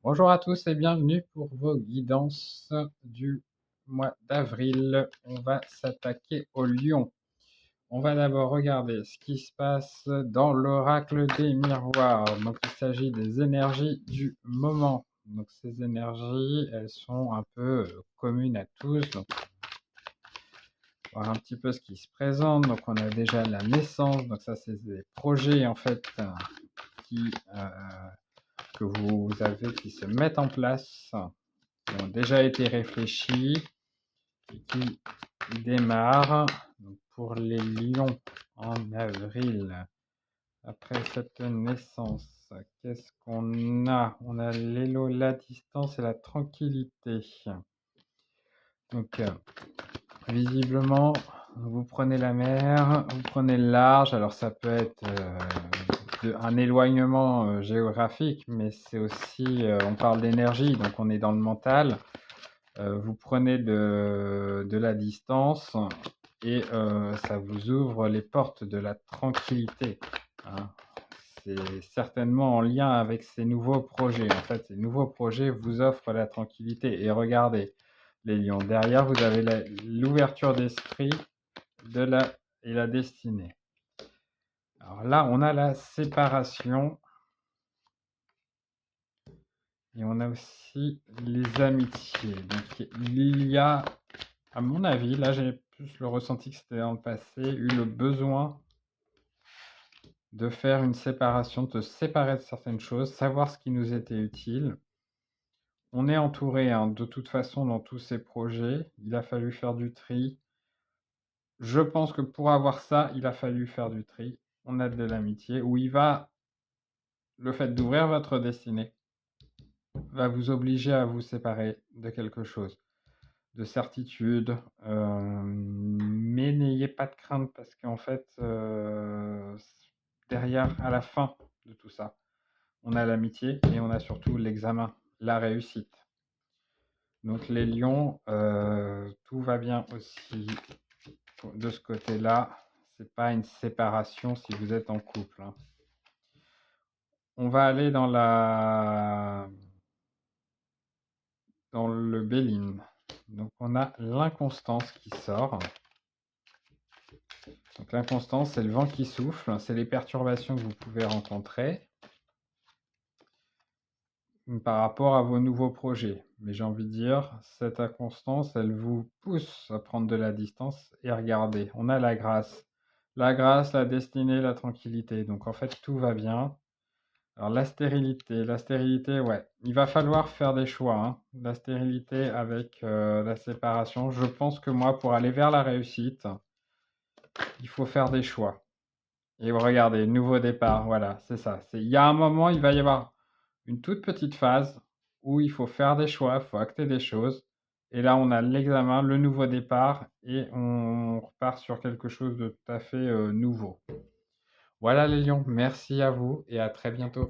Bonjour à tous et bienvenue pour vos guidances du mois d'avril. On va s'attaquer au lion. On va d'abord regarder ce qui se passe dans l'oracle des miroirs. Donc il s'agit des énergies du moment. Donc ces énergies, elles sont un peu communes à tous. Donc on va voir un petit peu ce qui se présente. Donc on a déjà la naissance. Donc ça c'est des projets en fait qui que vous avez qui se mettent en place, qui ont déjà été réfléchis et qui démarrent. Donc pour les lions en avril, après cette naissance, qu'est-ce qu'on a? On a l'élo, la distance et la tranquillité. Donc visiblement, vous prenez la mer, vous prenez le large. Alors ça peut être un éloignement géographique, mais c'est aussi, on parle d'énergie, donc on est dans le mental. Vous prenez de la distance et ça vous ouvre les portes de la tranquillité, hein. C'est certainement en lien avec ces nouveaux projets. En fait, ces nouveaux projets vous offrent la tranquillité. Et regardez, les lions, derrière, vous avez l'ouverture d'esprit et la destinée. Alors là, on a la séparation et on a aussi les amitiés. Donc il y a, à mon avis, là j'ai plus le ressenti que c'était dans le passé, eu le besoin de faire une séparation, de se séparer de certaines choses, savoir ce qui nous était utile. On est entouré, hein, de toute façon dans tous ces projets. Il a fallu faire du tri. Je pense que pour avoir ça, il a fallu faire du tri. On a de l'amitié où le fait d'ouvrir votre destinée va vous obliger à vous séparer de quelque chose, de certitude. Mais n'ayez pas de crainte parce qu'en fait, derrière, à la fin de tout ça, on a l'amitié et on a surtout l'examen, la réussite. Donc les lions, tout va bien aussi de ce côté-là. C'est pas une séparation si vous êtes en couple, hein. On va aller dans le Béline. Donc on a l'inconstance qui sort. Donc l'inconstance, c'est le vent qui souffle, c'est les perturbations que vous pouvez rencontrer par rapport à vos nouveaux projets. Mais j'ai envie de dire, cette inconstance, elle vous pousse à prendre de la distance et à regarder. On a la grâce. La grâce, la destinée, la tranquillité. Donc en fait, tout va bien. Alors la stérilité, ouais. Il va falloir faire des choix, hein. La stérilité avec la séparation. Je pense que moi, pour aller vers la réussite, il faut faire des choix. Et regardez, nouveau départ, voilà, c'est ça. Il y a un moment, il va y avoir une toute petite phase où il faut faire des choix, il faut acter des choses. Et là, on a l'examen, le nouveau départ, et on repart sur quelque chose de tout à fait nouveau. Voilà les lions, merci à vous et à très bientôt.